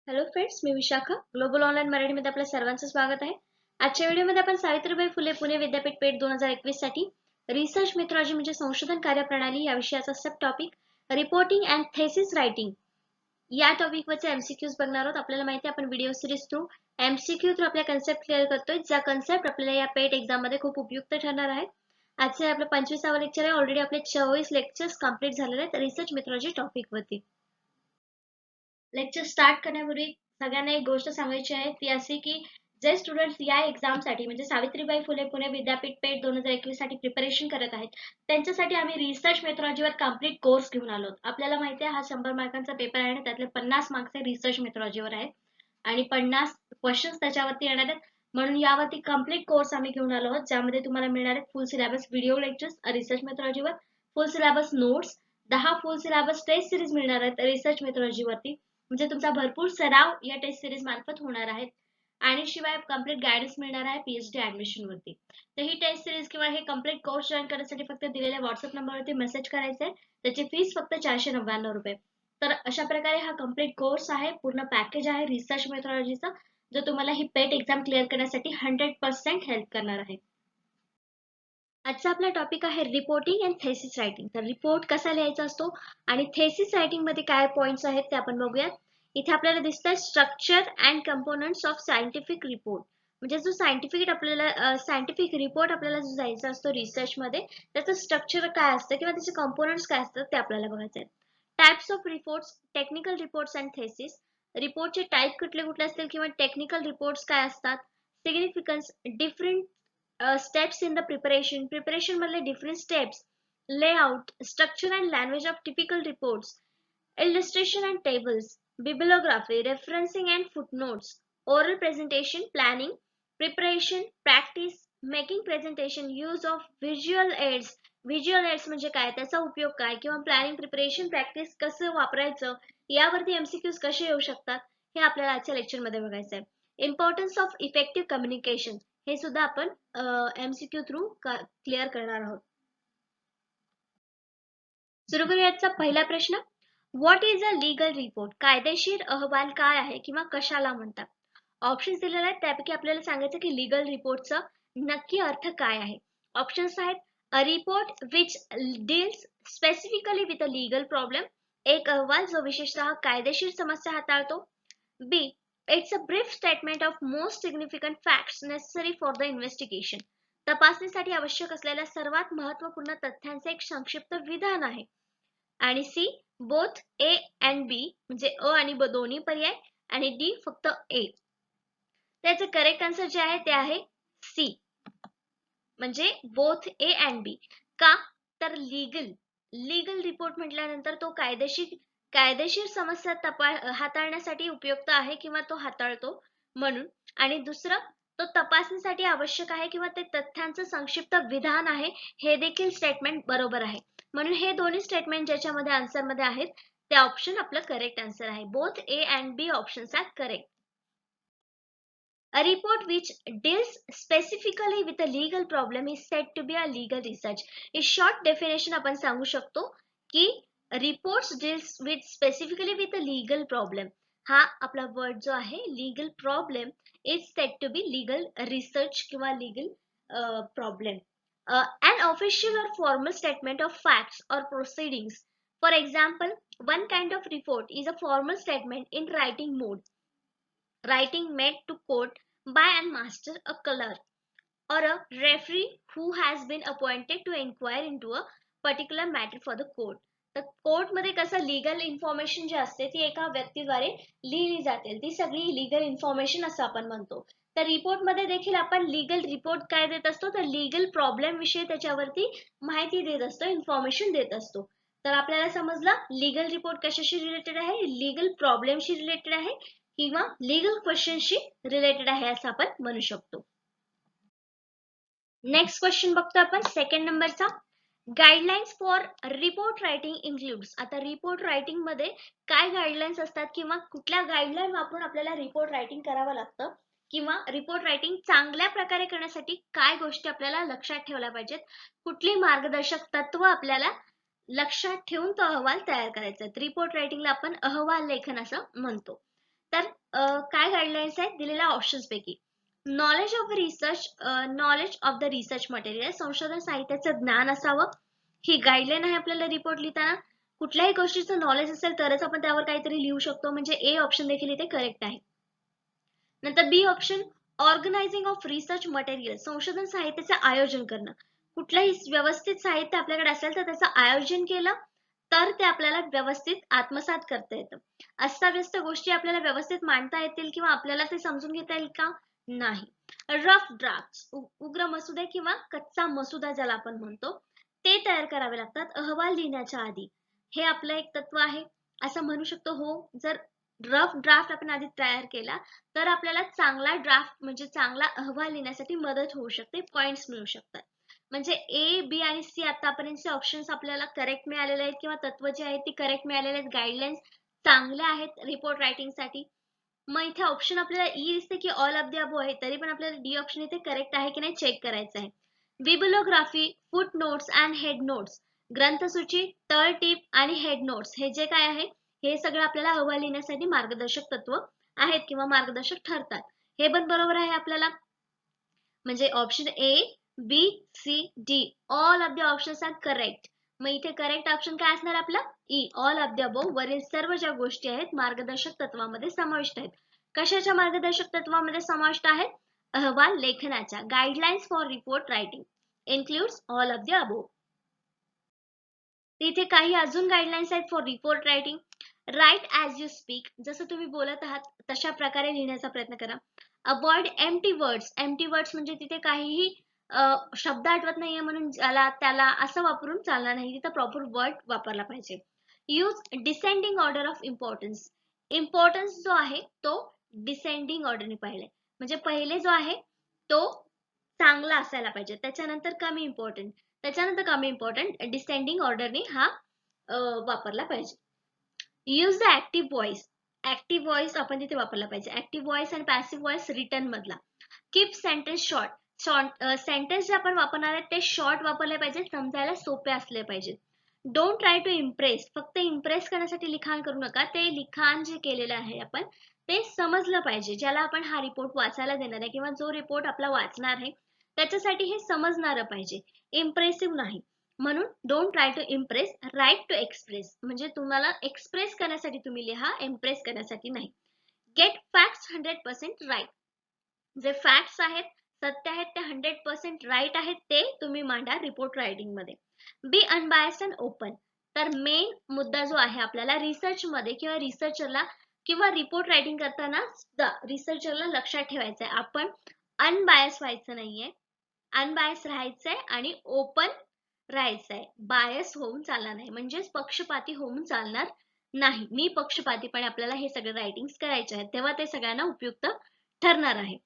Hello friends, मी Vishakha. Global online मराठीमध्ये आपल्या सर्वांचं स्वागत आहे. आजच्या व्हिडिओमध्ये आपण सावित्रीबाई फुले पुणे विद्यापीठ पेठ 2021 साठी रिसर्च मेथॉडॉलॉजी म्हणजे संशोधन कार्यप्रणाली या विषयाचा sub topic reporting and thesis writing या टॉपिकवरचे एमसीक्यूज बघणार आहोत. आपल्याला माहिती आहे आपण video series through MCQ through आपल्या कन्सेप्ट क्लिअर करतोय, ज्या कन्सेप्ट आपल्याला या पेठ एक्झाम मध्ये खूप उपयुक्त ठरणार आहे. आजचे आपलं 25वे लेक्चर आहे. ऑलरेडी आपले 24 लेक्चर्स कंप्लीट झालेले आहेत रिसर्च मेथॉडॉलॉजी टॉपिकवरती. लेक्चर स्टार्ट करण्यापूर्वी सगळ्यांना एक गोष्ट सांगायची आहे, ती अशी की जे स्टुडंट्स या एक्झामसाठी म्हणजे सावित्रीबाई फुले पुणे विद्यापीठ पेठ 2021 साठी प्रिपरेशन करत आहेत, त्यांच्यासाठी आम्ही रिसर्च मेथॉडॉलॉजीवर कंप्लीट कोर्स घेऊन आलो. आपल्याला माहिती आहे हा 100 मार्कांचा पेपर आहे आणि त्यातले 50 मार्क्स हे रिसर्च मेथॉडॉलॉजीवर आहेत आणि 50 क्वेश्चन्स त्याच्यावरती येणार आहेत. म्हणून यावरती कंप्लीट कोर्स आम्ही घेऊन आलो आहोत, ज्यामध्ये तुम्हाला मिळणार आहेत full syllabus video lectures research मेथॉडॉलॉजीवर, full syllabus notes, 10 full syllabus test series मिळणार आहेत रिसर्च मेथॉडॉलॉजीवरती, म्हणजे तुमचा भरपूर सराव या टेस्ट सिरीज मार्फत होणार आहे आणि शिवाय कंप्लीट गायडन्स मिळणार आहे पीएचडी ऍडमिशन वरती. तर ही टेस्ट सिरीज किंवा हे कंप्लीट कोर्स जॉईन करण्यासाठी फक्त दिलेल्या व्हॉट्सअप नंबरवरती मेसेज करायचा आहे. त्याची फीस फक्त 499 रुपये. तर अशा प्रकारे हा कंप्लीट कोर्स आहे, पूर्ण पॅकेज आहे रिसर्च मेथॉडॉलॉजीचा, जो तुम्हाला ही पेट एक्झाम क्लिअर करण्यासाठी 100% हेल्प करणार आहे. आजचा आपला टॉपिक आहे रिपोर्टिंग अँड थेसिस रायटिंग. तर रिपोर्ट कसा लिहायचा असतो आणि थेसिस रायटिंग मध्ये काय पॉइंट्स आहेत ते आपण बघूयात. इथे आपल्याला दिसतंय structure and components of scientific report, म्हणजे जो सायंटिफिक रिपोर्ट आपल्याला जो द्यायचा असतो रिसर्च मध्ये, त्याचं स्ट्रक्चर काय असतं किंवा त्याचे कंपोनंट्स काय असतात ते आपल्याला बघायचं आहे. Types of reports, technical reports and thesis. रिपोर्टचे टाइप कुठले कुठले असतील किंवा टेक्निकल रिपोर्ट्स काय असतात. Significance, different steps in the preparation मधले different steps, layout, structure and language of typical reports, illustration and tables, bibliography, referencing and footnotes, oral presentation, planning, preparation, practice, making presentation, use of visual aids. Visual aids म्हणजे काय, त्याचा उपयोग काय, किंवा planning, preparation, practice कसं वापरायचं, यावरती MCQs कसे येऊ शकतात हे आपल्याला आजच्या लेक्चर मध्ये बघायचं आहे. इम्पॉर्टन्स ऑफ इफेक्टिव्ह कम्युनिकेशन हे सुद्धा आपण एमसीक्यू थ्रू क्लिअर करणार आहोत. सुरू करूयाचा पहिला प्रश्न. What is a legal report? कायदेशीर अहवाल काय आहे किंवा कशाला म्हणतात? ऑप्शन्स दिलेले आहेत, त्यापैकी आपल्याला सांगायचं की लीगल रिपोर्टचा नक्की अर्थ काय आहे. ऑप्शन्स आहेत a report which deals specifically with a legal problem, एक अहवाल जो विशेषतः कायदेशीर समस्या हाताळतो. B, it's a brief statement of most significant facts necessary for the investigation, तपासणीसाठी आवश्यक असलेल्या सर्वात महत्त्वपूर्ण तथ्यांचे एक संक्षिप्त विधान आहे. आणि सी, बोथ ए अँड बी, म्हणजे अ आणि ब दोन्ही पर्याय, आणि डी फक्त ए. त्याचे करेक्ट आन्सर जे आहे ते आहे सी, म्हणजे बोथ ए अँड बी. का तर लीगल रिपोर्ट म्हटल्यानंतर तो कायदेशीर समस्या हाताळण्यासाठी उपयुक्त आहे किंवा तो हाताळतो म्हणून, आणि दुसरं तो तपासणीसाठी आवश्यक आहे किंवा ते तथ्यांचं संक्षिप्त विधान आहे, हे देखील स्टेटमेंट बरोबर आहे. म्हणून हे दोन्ही स्टेटमेंट ज्याच्यामध्ये आन्सर मध्ये आहेत ते ऑप्शन आपलं करेक्ट आन्सर आहे. Both A and B options are correct. A report which deals specifically with a legal problem is said to be a legal research. In short definition आपण सांगू शकतो की reports deals with specifically with a legal problem. हा आपला word जो आहे legal problem is said to be legal research किंवा legal problem. An official or formal statement of facts or proceedings. For example, one kind of report is a formal statement in writing mode. Writing made to court by and master a clerk or a referee who has been appointed to inquire into a particular matter for the court. तर court मध्ये कसं legal information जी असते ती एका व्यक्तीद्वारे लिहिली जाते, ती सगळी लीगल इन्फॉर्मेशन असं आपण म्हणतो. तर रिपोर्ट मध्ये देखील आपण लीगल रिपोर्ट काय देत असतो, तर लीगल प्रॉब्लेम विषयी त्याच्यावरती माहिती देत असतो, इन्फॉर्मेशन देत असतो. तर आपल्याला समजलं लीगल रिपोर्ट कशाशी रिलेटेड आहे, लीगल प्रॉब्लेमशी रिलेटेड आहे किंवा लीगल क्वेश्चनशी रिलेटेड आहे असं आपण म्हणू शकतो. नेक्स्ट क्वेश्चन बघतो आपण सेकंड नंबरचा. Guidelines for report writing includes. आता रिपोर्ट रायटिंग मध्ये काय गाइडलाइन्स असतात किंवा कुठल्या गाइडलाइन वापरून आपल्याला रिपोर्ट रायटिंग करावं लागतं किंवा रिपोर्ट रायटिंग चांगल्या प्रकारे करण्यासाठी काय गोष्टी आपल्याला लक्षात ठेवल्या पाहिजेत, कुठली मार्गदर्शक तत्व आपल्याला लक्षात ठेवून तो अहवाल तयार करायचा. रिपोर्ट रायटिंगला आपण अहवाल लेखन असं म्हणतो. तर काय गाईडलाईन्स आहेत दिलेल्या ऑप्शन्स पैकी. Knowledge of research, knowledge of the research material, संशोधन साहित्याचं ज्ञान असावं, ही गाईडलाईन आहे आपल्याला रिपोर्ट लिहिताना. कुठल्याही गोष्टीचं नॉलेज असेल तरच आपण त्यावर काहीतरी लिहू शकतो, म्हणजे ए ऑप्शन देखील इथे करेक्ट आहे. नंतर B option, organising of research material, संशोधन साहित्याचे आयोजन करणं. कुठलंही व्यवस्थित साहित्य आपल्याकडे असेल तर त्याचं आयोजन केलं तर ते आपल्याला व्यवस्थित आत्मसात करता येतं. अस्ताव्यस्त गोष्टी आपल्याला व्यवस्थित मांडता येतील किंवा आपल्याला ते समजून घेता येईल का? नाही. रफ ड्राफ्ट, उग्र मसुदे किंवा कच्चा मसुदा ज्याला आपण म्हणतो, ते तयार करावे लागतात अहवाल लिहिण्याच्या आधी. हे आपलं एक तत्व आहे असं म्हणू शकतो. हो, जर रफ ड्राफ्ट आपण आधी तयार केला तर आपल्याला चांगला ड्राफ्ट म्हणजे चांगला अहवाल लिहिण्यासाठी मदत होऊ शकते, पॉइंट्स मिळू शकतात. म्हणजे ए, बी आणि सी आतापर्यंतचे ऑप्शन्स आपल्याला करेक्ट मिळालेले आहेत किंवा तत्व जे आहेत ती करेक्ट मिळालेले आहेत. गाईडलाईन्स चांगल्या आहेत रिपोर्ट रायटिंग साठी. मग इथे ऑप्शन आपल्याला ई दिसते की ऑल ऑफ द अबो आहे, तरी पण आपल्याला डी ऑप्शन इथे करेक्ट आहे की नाही चेक करायचं आहे. Bibliography, foot notes and head notes, ग्रंथसूची, तळटीप आणि हेड नोट्स, हे जे काय आहे हे सगळं आपल्याला अहवाल लिहिण्यासाठी मार्गदर्शक तत्व आहेत किंवा मार्गदर्शक ठरतात. हे पण बरोबर आहे आपल्याला. म्हणजे option A, B, C, D, all of the options are correct. मग इथे करेक्ट ऑप्शन काय असणार आपला? E, all of the above. वरील सर्व ज्या गोष्टी आहेत मार्गदर्शक तत्वामध्ये समाविष्ट आहेत. कशाच्या मार्गदर्शक तत्वामध्ये समाविष्ट आहेत? अहवाल लेखनाच्या. Guidelines for report writing includes all of the above. इथे काही अजून गाईडलाईन्स आहेत for report writing. Write as you speak, जसं तुम्ही बोलत आहात तशा प्रकारे लिहिण्याचा प्रयत्न करा. Avoid empty words, empty words म्हणजे तिथे काहीही शब्द आठवत नाहीये म्हणून ज्याला त्याला असं वापरून चालणार नाही, तिथं प्रॉपर वर्ड वापरला पाहिजे. Use descending order of importance, importance जो आहे तो डिसेंडिंग ऑर्डरने पाहिजे, म्हणजे पहिले जो आहे तो चांगला असायला पाहिजे, त्याच्यानंतर कमी इम्पॉर्टंट, त्याच्यानंतर कमी इम्पॉर्टंट, डिसेंडिंग ऑर्डरने हा वापरला पाहिजे. Use the active voice, active voice आपण तिथे वापरला पाहिजे. ऍक्टिव्ह व्हॉइस आणि पॅसिव्ह व्हॉइस रिटर्न मधला. कीप सेंटेन्स शॉर्ट, सेंटेन्स जे आपण वापरणार आहे ते शॉर्ट वापरले पाहिजे, समजायला सोपे असले पाहिजे. डोंट ट्राय टू इम्प्रेस, फक्त इम्प्रेस करण्यासाठी लिखाण करू नका. ते लिखाण जे केलेलं आहे आपण ते समजलं पाहिजे, ज्याला आपण हा रिपोर्ट वाचायला देणार आहे किंवा जो रिपोर्ट आपला वाचणार आहे त्याच्यासाठी हे समजणारं पाहिजे, इम्प्रेसिव्ह नाही. म्हणून don't try to impress, write to express, म्हणजे तुम्हाला एक्सप्रेस करण्यासाठी तुम्ही लिहा, इम्प्रेस करण्यासाठी नाही. गेट फॅक्ट्स 100% राईट, जे फॅक्ट्स आहेत, सत्य आहेत ते 100% राईट आहेत ते तुम्ही मांडा रिपोर्ट रायटिंग मध्ये. बी अनबायस्ड अँड ओपन, तर मेन मुद्दा जो आहे आपल्याला रिसर्च मध्ये किंवा रिसर्चरला किंवा रिपोर्ट रायटिंग करताना रिसर्चरला लक्षात ठेवायचं आहे, आपण अनबायस व्हायचं नाहीये, अनबायस राहायचंय आणि ओपन राहायचंय. बायस होऊन चालणार नाही, म्हणजेच पक्षपाती होऊन चालणार नाही. मी पक्षपातीपणे आपल्याला हे सगळे रायटिंग्स करायचे आहेत, तेव्हा ते सगळ्यांना उपयुक्त ठरणार आहे.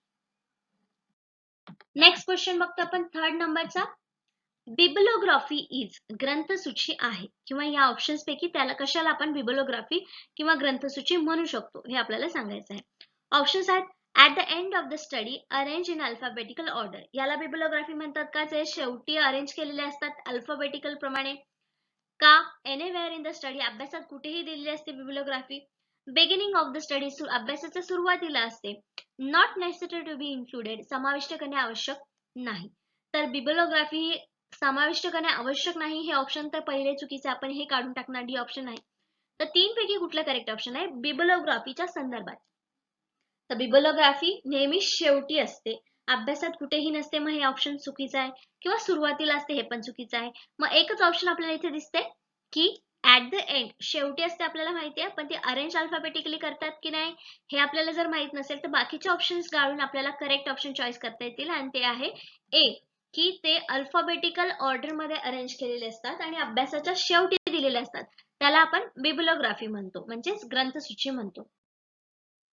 नेक्स्ट क्वेश्चन बघतो आपण थर्ड नंबरचा. बिब्लिओग्राफी इज, ग्रंथसूची आहे किंवा या ऑप्शन्स पैकी त्याला कशाला आपण बिब्लिओग्राफी किंवा ग्रंथसूची म्हणू शकतो हे आपल्याला सांगायचं आहे. ऑप्शन्स आहेत at the end of the study arrange in alphabetical order, याला बिब्लिओग्राफी म्हणतात का? जे शेवटी अरेंज केलेले असतात अल्फाबेटिकल प्रमाणे. का? एनीवेअर इन द स्टडी, अभ्यासात कुठेही दिलेली असते bibliography. Beginning of the study, अभ्यासाच्या सुरुवातीला असते. Not necessary to be included, समाविष्ट करणे आवश्यक नाही. तर बिब्लिओग्राफी समाविष्ट करणे आवश्यक नाही हे ऑप्शन तर पहिले चुकीचे, आपण हे काढून टाकणार, डी ऑप्शन आहे. तर तीन पैकी कुठलं करेक्ट ऑप्शन आहे बिब्लिओग्राफीच्या संदर्भात? तर बिब्लिओग्राफी नेहमी शेवटी असते, अभ्यासात कुठेही नसते, मग हे ऑप्शन चुकीचं आहे. किंवा सुरुवातीला असते, हे पण चुकीचं आहे. मग एकच ऑप्शन आपल्याला इथे दिसते की ऍट द एंड, शेवटी असते आपल्याला माहिती आहे, पण ते अरेंज अल्फाबेटिकली करतात की नाही हे आपल्याला जर माहित नसेल तर बाकीचे ऑप्शन्स गाळून आपल्याला करेक्ट ऑप्शन चॉईस करता येतील, आणि ते आहे ए, की ते अल्फाबेटिकल ऑर्डर मध्ये अरेंज केलेले असतात आणि अभ्यासाच्या शेवटी दिलेले असतात, त्याला आपण बिब्लिओग्राफी म्हणतो, म्हणजेच ग्रंथसूची म्हणतो.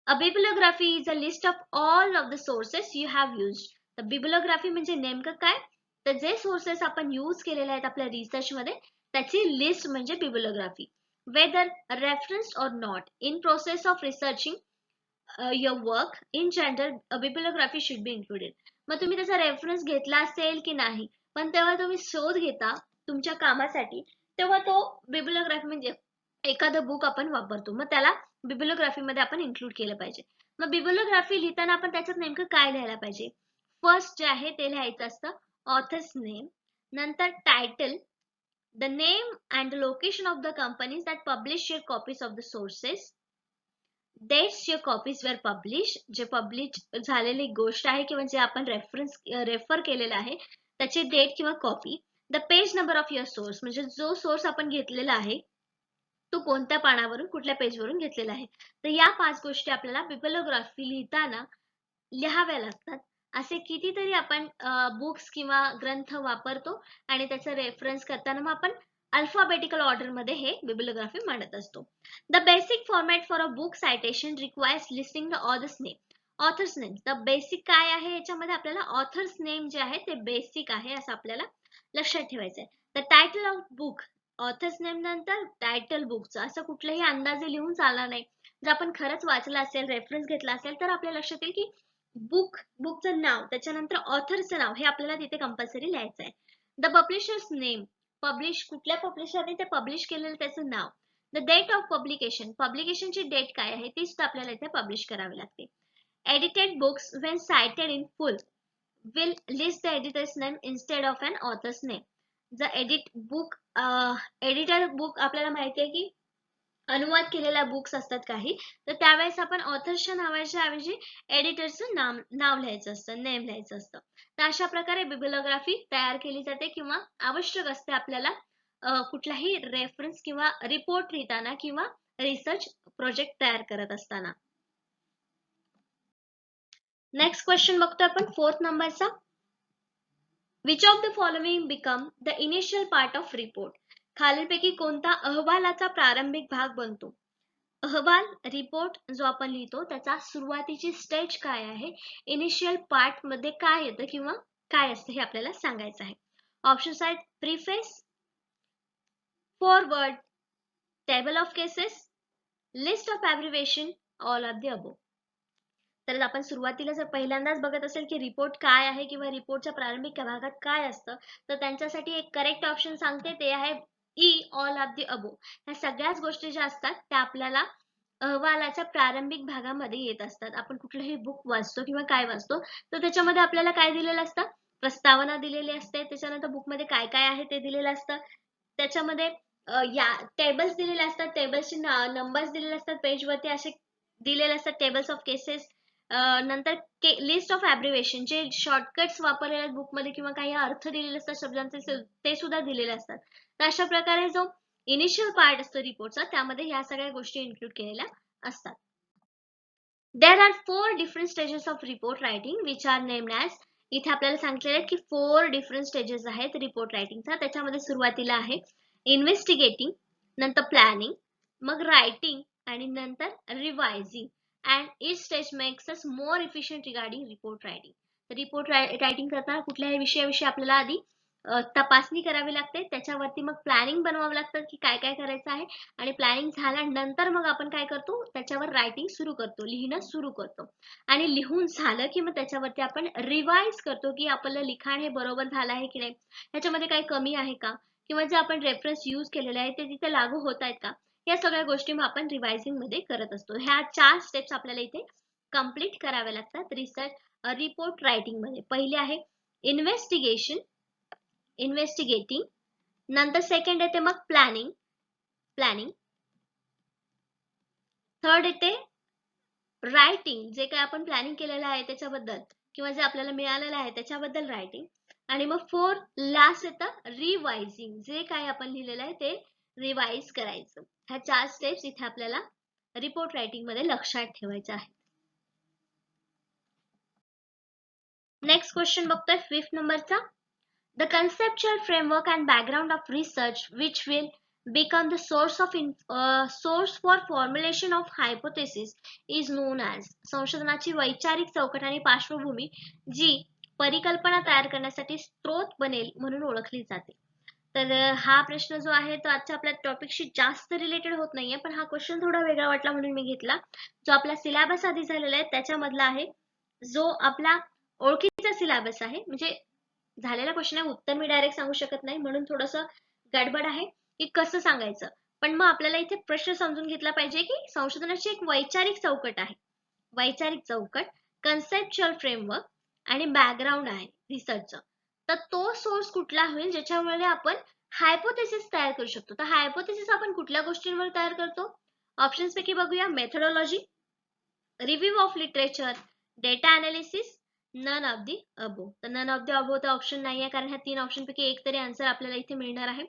A bibliography is a list of all of the sources you have used. तर बिब्लिओग्राफी म्हणजे नेमकं काय? तर जे सोर्सेस आपण यूज केलेले आहेत आपल्या रिसर्च मध्ये त्याची लिस्ट म्हणजे bibliography. Whether referenced or not in process of researching your work in general, a bibliography should be included. मग तुम्ही त्याचा रेफरन्स घेतला असेल की नाही, पण तेव्हा तुम्ही शोध घेता तुमच्या कामासाठी, तेव्हा तो बिब्लिओग्राफी म्हणजे एखादं बुक आपण वापरतो, मग त्याला बिब्लिओग्राफी मध्ये आपण इन्क्लूड केलं पाहिजे. मग बिब्लिओग्राफी लिहिताना आपण त्याच्यात नेमकं काय लिहायला पाहिजे? फर्स्ट जे आहे ते लिहायचं असतं ऑथर्स नेम, नंतर title, the name and the location of the companies that publish your copies of the sources, dates your copies were published, जे पब्लिश झालेली गोष्ट आहे किंवा जे आपण रेफर केलेलं आहे त्याची डेट किंवा copy, the page number of your source, म्हणजे जो सोर्स आपण घेतलेला आहे तो कोणत्या पानावरून कुठल्या पेजवरून घेतलेला आहे. तर या 5 गोष्टी आपल्याला बिब्लिओग्राफी लिहिताना लिहाव्या लागतात. असे कितीतरी आपण बुक्स किंवा ग्रंथ वापरतो आणि त्याचा रेफरन्स करताना मग आपण अल्फाबेटिकल ऑर्डर मध्ये हे बिब्लिओग्राफी मांडत असतो. The basic format for a book citation requires listing the author's name. Author's name the basic काय आहे, याच्यामध्ये आपल्याला ऑथर्स नेम जे आहे ते बेसिक आहे असं आपल्याला लक्षात ठेवायचं आहे. The title of book, author's name नंतर टायटल बुकचं असं कुठलेही अंदाजे लिहून चालणार नाही. जर आपण खरंच वाचलं असेल, रेफरन्स घेतला असेल तर आपल्या लक्षात येईल की बुकचं नाव त्याच्यानंतर ऑथरचं नाव हे आपल्याला तिथे कंपल्सरी लिहायचं आहे. द पब्लिशर्स नेम, पब्लिश कुठल्या पब्लिशरने ते पब्लिश केलेलं त्याचं नाव. द डेट ऑफ पब्लिकेशन, पब्लिकेशनची डेट काय आहे ती सुद्धा आपल्याला इथे पब्लिश करावी लागते. Edited books when cited in full will list the editor's name instead of an author's name. जर एडिटेड बुक आपल्याला माहिती आहे की अनुवाद केलेल्या बुक्स असतात काही, तर त्यावेळेस आपण ऑथरच्या नावाच्या ऐवजी एडिटरचं नाव लिहायचं असतं, नेम लिहायचं असतं. तर अशा प्रकारे बिब्लिओग्राफी तयार केली जाते किंवा आवश्यक असते आपल्याला कुठलाही रेफरन्स किंवा रिपोर्ट लिहिताना किंवा रिसर्च प्रोजेक्ट तयार करत असताना. नेक्स्ट क्वेश्चन बघतो आपण 4th नंबरचा. Which of the following become the initial part of report. खालीलपैकी कोणता अहवालाचा प्रारंभिक भाग बनतो? अहवाल रिपोर्ट जो आपण लिहितो त्याचा सुरुवातीची स्टेज काय आहे, इनिशियल पार्ट मध्ये काय येतं किंवा काय असतं हे आपल्याला सांगायचं आहे. ऑप्शन्स आहेत preface, foreword, table of cases, list of abbreviation, all of the above. तर आपण सुरुवातीला जर पहिल्यांदाच बघत असेल की रिपोर्ट काय आहे किंवा रिपोर्टच्या प्रारंभिक भागात काय असतं, तर त्यांच्यासाठी एक करेक्ट ऑप्शन सांगते, ते आहे E, all of the above. ह्या सगळ्याच गोष्टी ज्या असतात त्या आपल्याला अहवालाच्या प्रारंभिक भागामध्ये येत असतात. आपण कुठलंही बुक वाचतो किंवा काय वाचतो तर त्याच्यामध्ये आपल्याला काय दिलेलं असतं, प्रस्तावना दिलेली असते, त्याच्यानंतर बुकमध्ये काय काय आहे ते दिलेलं असतं, त्याच्यामध्ये या टेबल्स दिलेले असतात, टेबल्सचे नंबर्स दिलेले असतात, पेजवरती असे दिलेले असतात टेबल्स ऑफ केसेस. नंतर लिस्ट ऑफ ॲब्रिव्हिएशन, जे शॉर्टकट्स वापरलेले आहेत बुकमध्ये किंवा काही अर्थ दिलेले असतात शब्दांचे ते सुद्धा दिलेले असतात. तर अशा प्रकारे जो इनिशियल पार्ट असतो रिपोर्टचा त्यामध्ये ह्या सगळ्या गोष्टी इन्क्लूड केलेल्या असतात. There are 4 different stages of report writing which are named as. इथे आपल्याला सांगितलेलं आहे की 4 डिफरंट स्टेजेस आहेत रिपोर्ट रायटिंगचा. त्याच्यामध्ये सुरुवातीला आहे इन्व्हेस्टिगेटिंग, नंतर प्लॅनिंग, मग रायटिंग आणि नंतर रिवायझिंग. and each stage makes us more efficient regarding report writing. Report writing करताना कुठल्याही विषयाविषयी आपल्याला आधी तपासणी करावी लागते, त्याच्यावरती मग प्लॅनिंग बनवावं लागतं की काय काय करायचं आहे, आणि प्लॅनिंग झाल्यानंतर मग आपण काय करतो, त्याच्यावर रायटिंग सुरू करतो, लिहिणं सुरू करतो, आणि लिहून झालं की मग त्याच्यावरती आपण रिवाइज करतो की आपलं लिखाण हे बरोबर झालं आहे की नाही, ह्याच्यामध्ये काही कमी आहे का, किंवा जे आपण रेफरन्स यूज केलेले आहे ते तिथे लागू होत आहेत का, या सगळ्या गोष्टी मग आपण रिवायझिंग मध्ये करत असतो. ह्या 4 स्टेप्स आपल्याला इथे कंप्लीट कराव्या लागतात रिसर्च रिपोर्ट रायटिंग मध्ये. पहिले आहे इन्व्हेस्टिगेशन, इन्व्हेस्टिगेटिंग, नंतर सेकंड येते मग प्लॅनिंग, थर्ड येते रायटिंग, जे काय आपण प्लॅनिंग केलेलं आहे त्याच्याबद्दल किंवा जे आपल्याला मिळालेलं आहे त्याच्याबद्दल रायटिंग, आणि मग फोर्थ लास्ट येतं रिवायझिंग, जे काय आपण लिहिलेलं आहे ते रिवाइज करायचं. ह्या 4 स्टेप्स इथे आपल्याला रिपोर्ट रायटिंग मध्ये लक्षात ठेवायच्या आहेत. नेक्स्ट क्वेश्चन बघतोय 5th नंबरचा. The conceptual framework and background of research which will become the source for formulation of hypothesis is known as. संशोधनाची वैचारिक चौकट आणि पार्श्वभूमी जी परिकल्पना तयार करण्यासाठी स्त्रोत बनेल म्हणून ओळखली जाते. तर हा प्रश्न जो आहे तो आजच्या आपल्या टॉपिकशी जास्त रिलेटेड होत नाहीये, पण हा क्वेश्चन थोडा वेगळा वाटला म्हणून मी घेतला. जो आपला सिलेबस आधी झालेला आहे त्याच्यामधला आहे, जो आपला ओळखीचा सिलेबस आहे, म्हणजे झालेला क्वेश्चन आहे, उत्तर मी डायरेक्ट सांगू शकत नाही म्हणून थोडंसं गडबड आहे की कसं सांगायचं. पण मग आपल्याला इथे प्रश्न समजून घेतला पाहिजे की संशोधनाची एक वैचारिक चौकट आहे. वैचारिक चौकट, कन्सेप्च्युअल फ्रेमवर्क आणि बॅकग्राऊंड आहे रिसर्चचं. तर तो सोर्स कुठला होईल ज्याच्यामुळे आपण हायपोथेसिस तयार करू शकतो. तर हायपोथेसिस आपण कुठल्या गोष्टींवर तयार करतो? ऑप्शन्स पैकी बघूया. Methodology, review of literature, data analysis, none of the above. तर नन ऑफ दी अबो तर ऑप्शन नाही आहे, कारण ह्या 3 ऑप्शन पैकी एक तरी आन्सर आपल्याला इथे मिळणार आहे.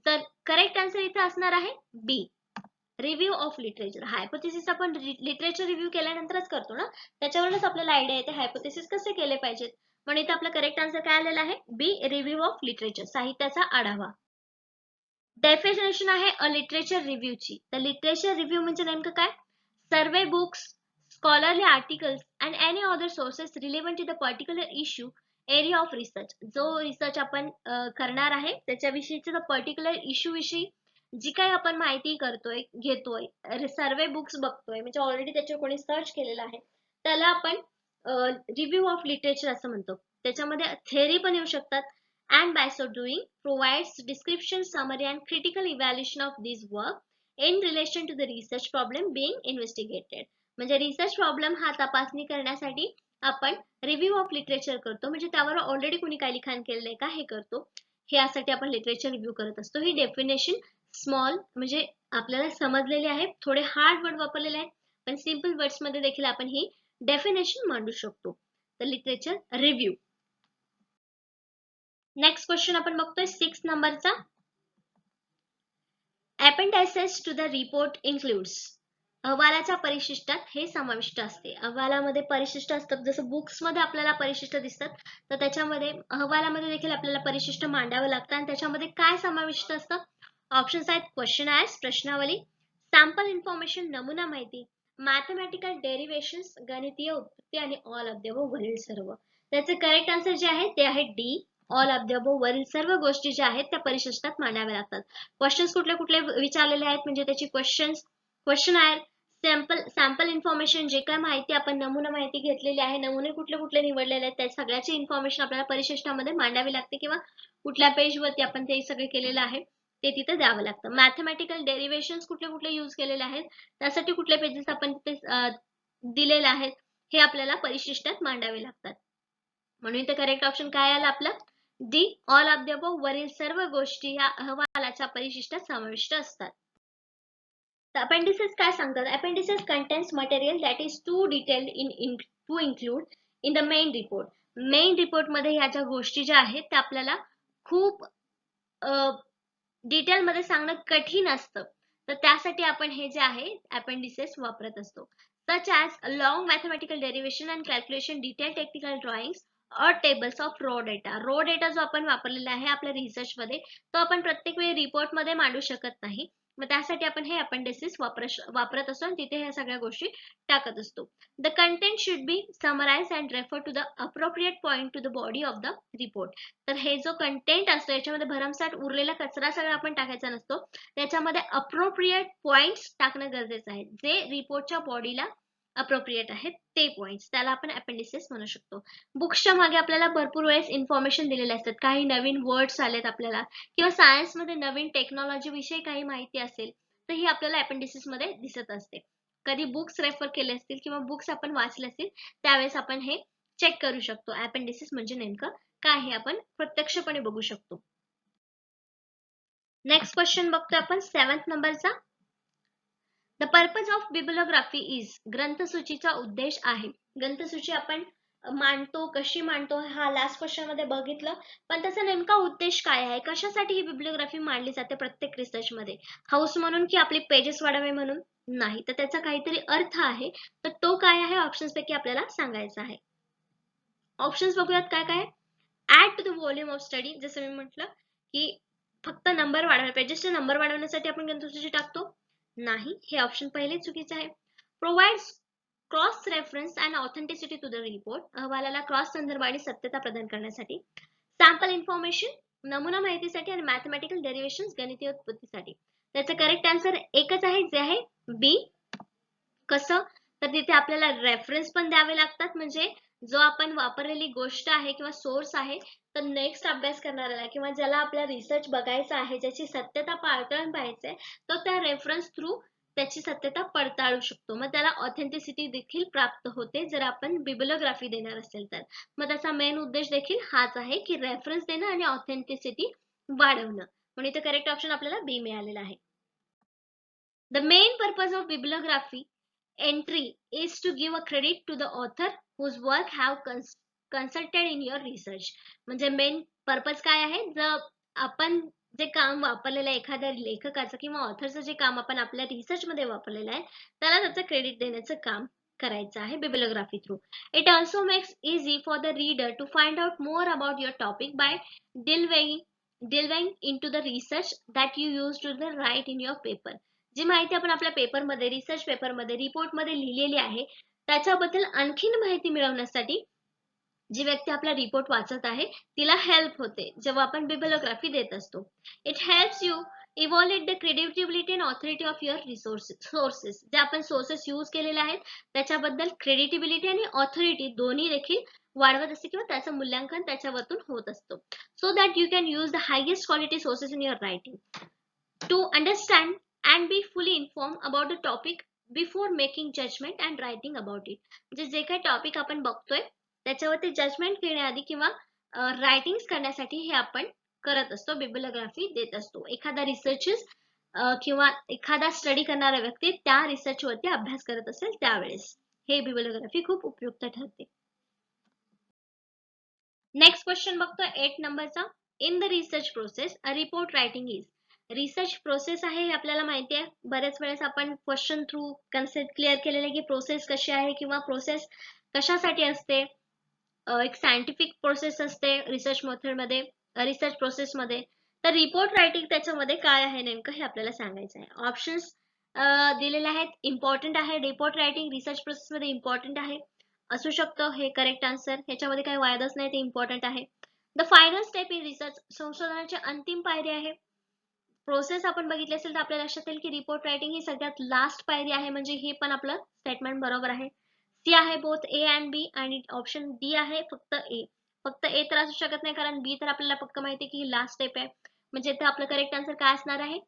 तर करेक्ट आन्सर इथे असणार आहे बी, रिव्ह्यू ऑफ लिटरेचर. हायपोथेसिस आपण लिटरेचर रिव्ह्यू केल्यानंतरच करतो ना, त्याच्यावरूनच आपल्याला आयडिया येते हायपोथेसिस कसे केले पाहिजेत. म्हणून इथे आपला करेक्ट आन्सर काय आलेला आहे? बी, रिव्ह्यू ऑफ लिटरेचर, साहित्याचा आढावा. डेफिनेशन आहे अ लिटरेचर रिव्ह्यूची. तर लिटरेचर रिव्ह्यू म्हणजे नेमकं काय? Survey books, scholarly articles and any other sources relevant to the particular issue area of research. जो रिसर्च आपण करणार आहे त्याच्याविषयीचा पर्टिक्युलर इश्यू विषयी जी काही आपण माहिती करतोय, घेतोय, सर्वे बुक्स बघतोय, म्हणजे ऑलरेडी त्याच्यावर कोणी सर्च केलेलं आहे, त्याला आपण रिव्ह्यू ऑफ लिटरेचर असं म्हणतो. त्याच्यामध्ये थेअरी पण येऊ शकतात. And by so doing provides description, summary and critical evaluation of this work in relation to the research problem being investigated. म्हणजे रिसर्च प्रॉब्लेम हा तपासणी करण्यासाठी आपण रिव्ह्यू ऑफ लिटरेचर करतो, म्हणजे त्यावर ऑलरेडी कोणी काय लिखाण केलेलं आहे का हे करतो. हे यासाठी आपण लिटरेचर रिव्ह्यू करत असतो. ही डेफिनेशन स्मॉल म्हणजे आपल्याला समजलेली आहे, थोडे हार्ड वर्ड वापरलेले आहेत, पण सिंपल वर्ड्स मध्ये देखील आपण ही डेफिनेशन मांडू शकतो. तर लिटरेचर रिव्ह्यू. नेक्स्ट क्वेश्चन आपण बघतोय 6 नंबरचा. Appendices to the report includes. अहवालाच्या परिशिष्टात हे समाविष्ट असते. अहवालामध्ये परिशिष्ट असतात, जसं बुक्स मध्ये आपल्याला परिशिष्ट दिसतात, तर त्याच्यामध्ये अहवालामध्ये देखील आपल्याला परिशिष्ट मांडावं लागतं. आणि त्याच्यामध्ये काय समाविष्ट असतं? ऑप्शन्स आहेत क्वेश्चनायर्स, प्रश्नावली, सॅम्पल इन्फॉर्मेशन, नमुना माहिती, मॅथमॅटिकल डेरिव्हेशन्स, गणितीय उत्पत्ती आणि ऑल ऑफ द अबोव्ह वरील सर्व. त्याचे करेक्ट आन्सर जे आहे ते आहे D, all of the above वरील सर्व गोष्टी ज्या आहेत त्या परिशिष्टात मांडाव्या लागतात. क्वेश्चन्स कुठले कुठले विचारलेले आहेत म्हणजे त्याची क्वेश्चन आहे, सॅम्पल इन्फॉर्मेशन, जे काय माहिती आपण नमुना माहिती घेतलेली आहे, नमुने कुठले कुठले निवडलेले आहेत त्या सगळ्याची इन्फॉर्मेशन आपल्याला परिशिष्टामध्ये मांडावी लागते, किंवा कुठल्या पेजवरती आपण ते सगळे केलेलं आहे ते तिथे द्यावं लागतं. मॅथमॅटिकल डेरिव्हेशन्स कुठले कुठले यूज केलेले आहेत, त्यासाठी कुठले पेजेस आपण तिथे दिलेले आहेत हे आपल्याला परिशिष्टात मांडावे लागतात. म्हणून इथे करेक्ट ऑप्शन काय आलं आपलं? D, all of the above वरील सर्व गोष्टी या अहवालाच्या परिशिष्टात समाविष्ट असतात. अपेंडिसेस काय सांगतात? Appendices contains material that is too detailed to include in the main report. Main report मध्ये ह्या ज्या गोष्टी ज्या आहेत त्या आपल्याला खूप डिटेल मध्ये सांगणं कठीण असतं, तर त्यासाठी आपण हे जे आहे अपेंडिसेस वापरत असतो. Such as long mathematical derivation and calculation, detail technical drawings और tables of raw data. Raw data जो आपण वापरलेला आहे आपल्या रिसर्च मध्ये, तो आपण प्रत्येक वेळी रिपोर्ट मध्ये मांडू शकत नाही, मग त्यासाठी आपण हे अपेंडिसेस वापरत असतो आणि तिथे ह्या सगळ्या गोष्टी टाकत असतो. The content should be summarise and refer to the appropriate point to the body of the report. तर हे जो कंटेंट असतो याच्यामध्ये भरमसाठ उरलेला कचरा सगळा आपण टाकायचा नसतो, त्याच्यामध्ये अप्रोप्रिएट पॉइंट्स टाकणं गरजेचं आहे, जे रिपोर्टच्या बॉडीला अप्रोप्रिएट आहेत ते पॉइंट्स, त्याला आपण अपेंडिसेस म्हणू शकतो. बुक्सच्या मागे आपल्याला भरपूर वेळेस इन्फॉर्मेशन दिलेले असतात, काही नवीन वर्ड्स आलेत आपल्याला, किंवा सायन्स मध्ये नवीन टेक्नॉलॉजी विषयी काही माहिती असेल तर ही आपल्याला अपेंडिसेस मध्ये दिसत असते. कधी बुक्स रेफर केले असतील किंवा बुक्स आपण वाचले असतील त्यावेळेस आपण हे चेक करू शकतो, अपेंडिसेस म्हणजे नेमकं काय हे आपण प्रत्यक्षपणे बघू शकतो. नेक्स्ट क्वेश्चन बघतोय आपण 7th नंबरचा. The purpose of bibliography is. ग्रंथसूचीचा उद्देश आहे. ग्रंथसूची आपण मांडतो, कशी मांडतो हा लास्ट क्वेश्चन मध्ये बघितलं, पण त्याचा नेमका उद्देश काय आहे, कशासाठी ही बिब्लिओग्राफी मांडली जाते प्रत्येक रिसर्च मध्ये? हाऊस म्हणून की आपली पेजेस वाढावे म्हणून? नाही, तर त्याचा काहीतरी अर्थ आहे, तर तो काय आहे ऑप्शन्स पैकी आपल्याला सांगायचा आहे. ऑप्शन्स बघूयात काय काय. Add to the volume of study, जसं मी म्हटलं की फक्त नंबर वाढवायला, पेजेसचे नंबर वाढवण्यासाठी आपण ग्रंथसूची टाकतो? नाही, हे ऑप्शन पहिले चुकीचे आहे. Provides cross reference and authenticity to the report, अहवालाला क्रॉस संदर्भ आणि सत्यता प्रदान करण्यासाठी. सॅम्पल इन्फॉर्मेशन, नमुना माहितीसाठी. आणि मॅथमॅटिकल डेरिव्हेशन्स, गणितीय उत्पत्तीसाठी. त्याचं करेक्ट आन्सर एकच आहे, जे आहे बी. कसं? तर तिथे आपल्याला रेफरन्स पण द्यावे लागतात, म्हणजे जो आपण वापरलेली गोष्ट आहे किंवा सोर्स आहे, तर नेक्स्ट अभ्यास करणाऱ्याला किंवा ज्याला आपला रिसर्च बघायचा आहे, ज्याची सत्यता पडताळून पाहायचंय, तो त्या रेफरन्स थ्रू त्याची सत्यता पडताळू शकतो. मग त्याला ऑथेंटिसिटी देखील प्राप्त होते जर आपण बिब्लिओग्राफी देणार असेल तर. मग त्याचा मेन उद्देश देखील हाच आहे की रेफरन्स देणं आणि ऑथेंटिसिटी वाढवणं. म्हणून इथे करेक्ट ऑप्शन आपल्याला बी मिळालेला आहे. The main purpose of bibliography entry is to give a credit to the author whose work have consulted in your research. म्हणजे मेन पर्पज काय आहे, जर आपण जे काम वापरलेलं आहे एखाद्या लेखकाचं किंवा ऑथरचं जे काम आपण आपल्या रिसर्च मध्ये वापरलेलं आहे, त्याला त्याचं क्रेडिट देण्याचं काम करायचं आहे bibliography through. It also makes easy for the reader to find out more about your topic by delving into the research that you used to write in your paper. जी माहिती आपण आपल्या पेपरमध्ये, रिसर्च पेपरमध्ये, रिपोर्टमध्ये लिहिलेली आहे, त्याच्याबद्दल आणखीन माहिती मिळवण्यासाठी जी व्यक्ती आपला रिपोर्ट वाचत आहे तिला हेल्प होते जेव्हा आपण बिब्लिओग्राफी देत असतो. It helps you evaluate the credibility and authority of your sources. जे आपण सोर्सेस यूज केलेले आहेत त्याच्याबद्दल क्रेडिबिलिटी आणि ऑथॉरिटी दोन्ही देखील वाढवत असते किंवा त्याचं मूल्यांकन त्याच्यावरतून होत असतो. So that you can use the highest quality sources in your writing to understand and be fully informed about the topic before making judgment and writing about it. म्हणजे जे काही टॉपिक आपण बघतोय त्याच्यावरती जजमेंट घेण्याआधी किंवा रायटिंग्स करण्यासाठी हे आपण करत असतो, बिब्लिओग्राफी देत असतो. एखादा रिसर्चेस किंवा एखादा स्टडी करणारा व्यक्ती त्या रिसर्च वरती अभ्यास करत असेल त्यावेळेस हे बिब्लिओग्राफी खूप उपयुक्त ठरते. नेक्स्ट क्वेश्चन बघतो 8 नंबरचा. In the research process a report writing is. Research process आहे हे आपल्याला माहिती आहे. बरेच वेळेस आपण क्वेश्चन थ्रू कन्सेप्ट क्लिअर केलेले की प्रोसेस कशी आहे किंवा प्रोसेस कशासाठी असते. एक सायंटिफिक प्रोसेस असते रिसर्च मेथडमध्ये, रिसर्च प्रोसेसमध्ये. तर रिपोर्ट रायटिंग त्याच्यामध्ये काय आहे नेमकं हे आपल्याला सांगायचं आहे. ऑप्शन्स दिलेले आहेत. इम्पॉर्टंट आहे रिपोर्ट रायटिंग रिसर्च प्रोसेसमध्ये इम्पॉर्टंट आहे असू शकतं हे करेक्ट आन्सर. ह्याच्यामध्ये काही वादच नाही, ते इम्पॉर्टंट आहे. The final step in research संशोधनाची अंतिम पायरी आहे. प्रोसेस आपण बघितली असेल तर आपल्या लक्षात येईल की रिपोर्ट रायटिंग ही सगळ्यात लास्ट पायरी आहे. म्हणजे हे पण आपलं स्टेटमेंट बरोबर आहे. सी आहे बोथ ए अँड बी आणि ऑप्शन डी आहे फक्त ए. फक्त ए तर असू शकत नाही कारण बी तर आपल्याला पक्क माहिती आहे की ही लास्ट स्टेप आहे. म्हणजे इथे आपलं करेक्ट आन्सर काय असणार आहे,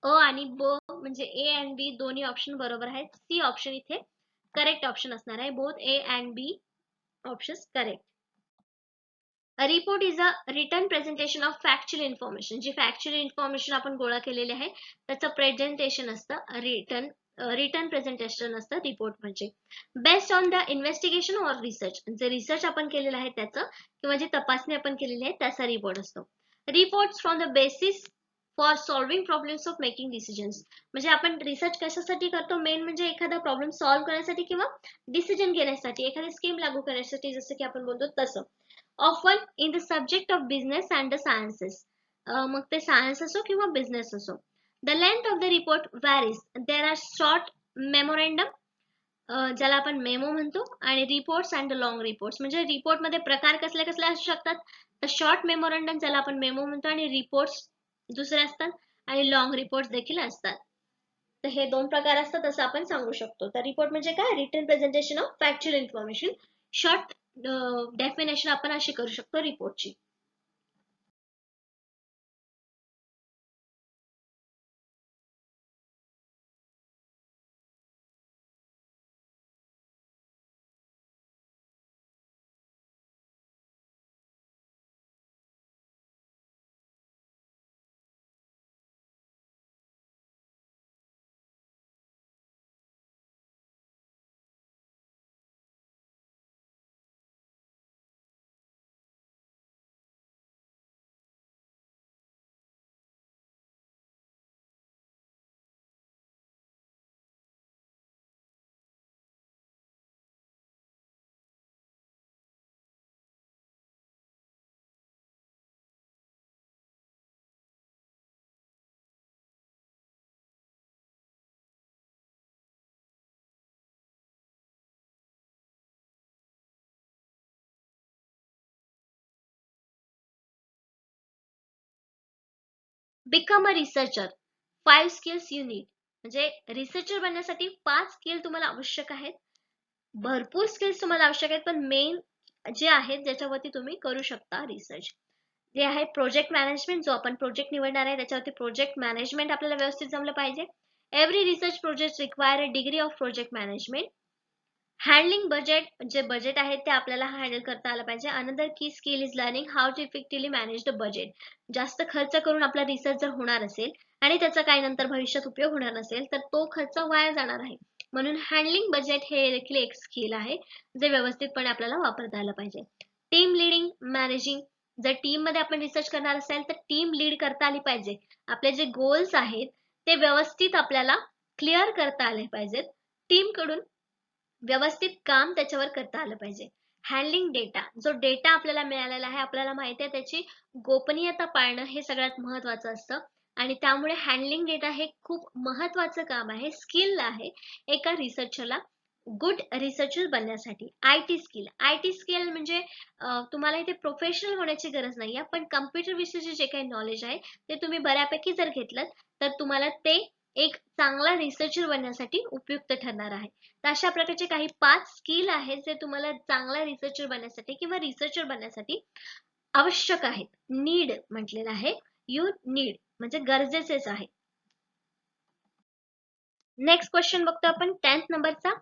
अ आणि ब म्हणजे ए अँड बी दोन्ही ऑप्शन बरोबर आहेत. सी ऑप्शन इथे करेक्ट ऑप्शन असणार आहे. Both A and B options correct. A report is a written presentation of factual information. जी factual information आपण गोळा केलेली आहे त्याचं प्रेझेंटेशन असतं रिटर्न प्रेझेंटेशन असतं रिपोर्ट म्हणजे. Based on the investigation or research. जे रिसर्च आपण केलेलं आहे त्याचं किंवा जी तपासणी आपण केलेली आहे त्याचा रिपोर्ट असतो. Reports from the basis for solving problems of making decisions. म्हणजे आपण रिसर्च कशासाठी करतो, मेन म्हणजे एखादा प्रॉब्लेम सॉल्व्ह करण्यासाठी किंवा डिसिजन घेण्यासाठी, एखादी स्कीम लागू करण्यासाठी, जसं की आपण बोलतो तसं. often in the subject of business and the sciences. मग ते सायन्स असो किंवा बिझनेस असो. The length of the report varies. There are short memorandum ज्याला आपण मेमो म्हणतो आणि रिपोर्ट्स अँड लॉंग रिपोर्ट्स. म्हणजे रिपोर्ट मध्ये प्रकार कसले कसले असू शकतात, तर शॉर्ट मेमोरंडम ज्याला आपण मेमो म्हणतो आणि रिपोर्ट्स दुसरे असतात आणि लॉंग रिपोर्ट्स देखील असतात. तर हे दोन प्रकार असतात असं आपण सांगू शकतो. तर रिपोर्ट म्हणजे काय, written presentation of factual information. Short definition आपण अशी करू शकतो रिपोर्टची. Become a researcher 5 skills you need. म्हणजे रिसर्चर बनण्यासाठी 5 स्किल तुम्हाला आवश्यक आहेत. भरपूर स्किल्स तुम्हाला आवश्यक आहेत पण मेन जे आहेत ज्याच्यावरती तुम्ही करू शकता रिसर्च. जे आहे प्रोजेक्ट मॅनेजमेंट, जो आपण प्रोजेक्ट निवडणार आहे त्याच्यावरती प्रोजेक्ट मॅनेजमेंट आपल्याला व्यवस्थित जमलं पाहिजे. Every research project require a degree of project management. Handling budget, जे बजेट आहे ते आपल्याला हँडल करता आलं पाहिजे. Another key skill is learning how to effectively manage the budget. जास्त खर्च करून आपला रिसर्च जर होणार असेल आणि त्याचा काही नंतर भविष्यात उपयोग होणार नसेल तर तो खर्च वाया जाणार आहे. म्हणून हँडलिंग बजेट हे देखील एक स्किल आहे जे व्यवस्थितपणे आपल्याला वापरता आलं पाहिजे. टीम लिडिंग मॅनेजिंग, जर टीम मध्ये आपण रिसर्च करणार असेल तर टीम लीड करता आली पाहिजे. आपले जे गोल्स आहेत ते व्यवस्थित आपल्याला क्लिअर करता आले पाहिजेत. टीम कडून व्यवस्थित काम त्याच्यावर करता आलं पाहिजे. हँडलिंग डेटा, जो डेटा आपल्याला मिळालेला आहे आपल्याला माहिती आहे त्याची गोपनीयता पाळणं हे सगळ्यात महत्वाचं असतं आणि त्यामुळे हँडलिंग डेटा हे खूप महत्वाचं काम आहे, स्किल आहे एका रिसर्चरला गुड रिसर्चर बनण्यासाठी. आयटी स्किल, आयटी स्किल म्हणजे तुम्हाला इथे प्रोफेशनल होण्याची गरज नाही आहे, पण कम्प्युटर विषयीचे जे काही नॉलेज आहे ते तुम्ही बऱ्यापैकी जर घेतलं तर तुम्हाला ते एक चांगला रिसर्चर बनण्यासाठी उपयुक्त ठरणार आहे. तर अशा प्रकारचे काही 5 स्किल आहेत जे तुम्हाला चांगला रिसर्चर बनण्यासाठी किंवा रिसर्चर बनण्यासाठी आवश्यक आहेत. नीड म्हटलेलं आहे, यू नीड म्हणजे गरजेचेच आहे. नेक्स्ट क्वेश्चन बघतो आपण 10th नंबरचा.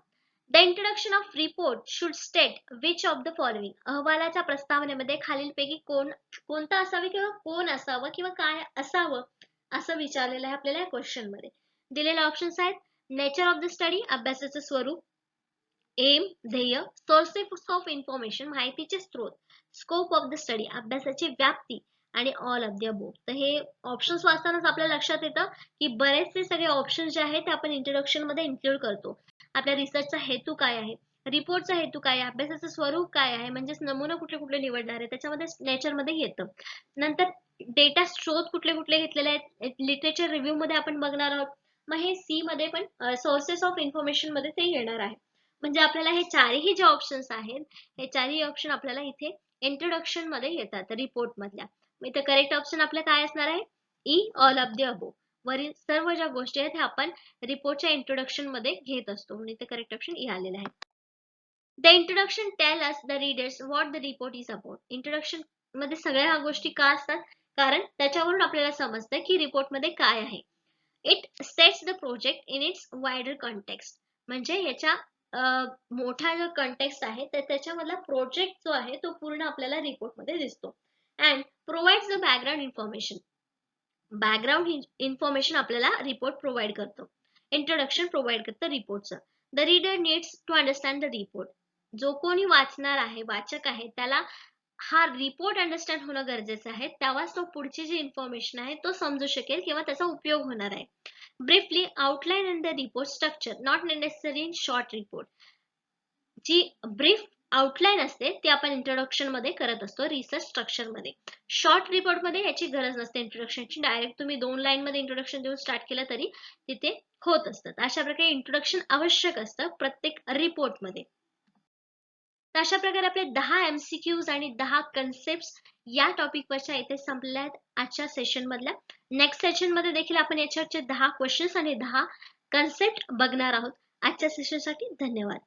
The introduction of report should state which of the following. अहवालाच्या प्रस्तावनेमध्ये खालीलपैकी कोणता असावे किंवा कोण असावं किंवा काय असावं असं विचारलेलं आहे आपल्याला या क्वेश्चन मध्ये. दिलेले ऑप्शन्स आहेत नेचर ऑफ द स्टडी, अभ्यासाचं स्वरूप, एम ध्येय, सोर्सेस ऑफ इन्फॉर्मेशन माहितीचे स्रोत, स्कोप ऑफ द स्टडी अभ्यासाची व्याप्ती आणि ऑल ऑफ द अबोव. तर हे ऑप्शन्स वाचतानाच आपल्या लक्षात येतं की बरेचसे सगळे ऑप्शन्स जे आहेत ते आपण इंट्रोडक्शन मध्ये इन्क्लूड करतो. आपल्या रिसर्चचा हेतू काय आहे, रिपोर्टचा हेतू काय आहे, अभ्यासाचं स्वरूप काय आहे, म्हणजेच नमुना कुठले कुठले निवडणार आहे त्याच्यामध्ये नेचर मध्ये येतं. नंतर डेटा स्रोत कुठले कुठले घेतलेले आहेत, लिटरेचर रिव्ह्यू मध्ये आपण बघणार आहोत. मग हे सी मध्ये पण सोर्सेस ऑफ इन्फॉर्मेशन मध्ये ते येणार आहे. म्हणजे आपल्याला हे चारही जे ऑप्शन्स आहेत हे चारही ऑप्शन आपल्याला इथे इंट्रोडक्शन मध्ये येतात रिपोर्ट मधल्या. इथे करेक्ट ऑप्शन आपलं काय असणार आहे, E all of the above. वरील सर्व ज्या गोष्टी आहेत ह्या आपण रिपोर्टच्या इंट्रोडक्शन मध्ये घेत असतो म्हणून इथे करेक्ट ऑप्शन ई आलेला आहे. The introduction tell us the readers what the report is about. Introduction मध्ये सगळ्या गोष्टी का असतात, कारण त्याच्यावरून आपल्याला समजतं की रिपोर्ट मध्ये काय आहे. It sets the project in its wider context. म्हणजे याच्या मोठा जो कंटेक्स्ट आहे तर त्याच्यामधला प्रोजेक्ट जो आहे तो पूर्ण आपल्याला रिपोर्ट मध्ये दिसतो. And provides the background information. Background information आपल्याला रिपोर्ट प्रोव्हाइड करतो. इंट्रोडक्शन प्रोव्हाइड करतं रिपोर्टचं. The reader needs to understand the report. जो कोणी वाचणार आहे, वाचक आहे, त्याला हा रिपोर्ट अंडरस्टँड होणं गरजेचं आहे, तेव्हाच तो पुढची जी इन्फॉर्मेशन आहे तो समजू शकेल किंवा त्याचा उपयोग होणार आहे. Briefly outline in the report structure, not necessary in short report. जी ब्रीफ आउटलाईन असते ती आपण इंट्रोडक्शन मध्ये करत असतो रिसर्च स्ट्रक्चर मध्ये. शॉर्ट रिपोर्ट मध्ये याची गरज नसते इंट्रोडक्शनची, डायरेक्ट तुम्ही 2 लाईन मध्ये इंट्रोडक्शन देऊन स्टार्ट केलं तरी तिथे होत असतं. अशा प्रकारे इंट्रोडक्शन आवश्यक असतं प्रत्येक रिपोर्ट मध्ये. तर अशा प्रकारे आपले 10 MCQs आणि 10 कन्सेप्ट या टॉपिक वरच्या इथे संपल्या आहेत आजच्या सेशन मधल्या. नेक्स्ट सेशन मध्ये देखील आपण याच्यावरचे 10 क्वेश्चन्स आणि 10 कन्सेप्ट बघणार आहोत. आजच्या सेशन साठी धन्यवाद.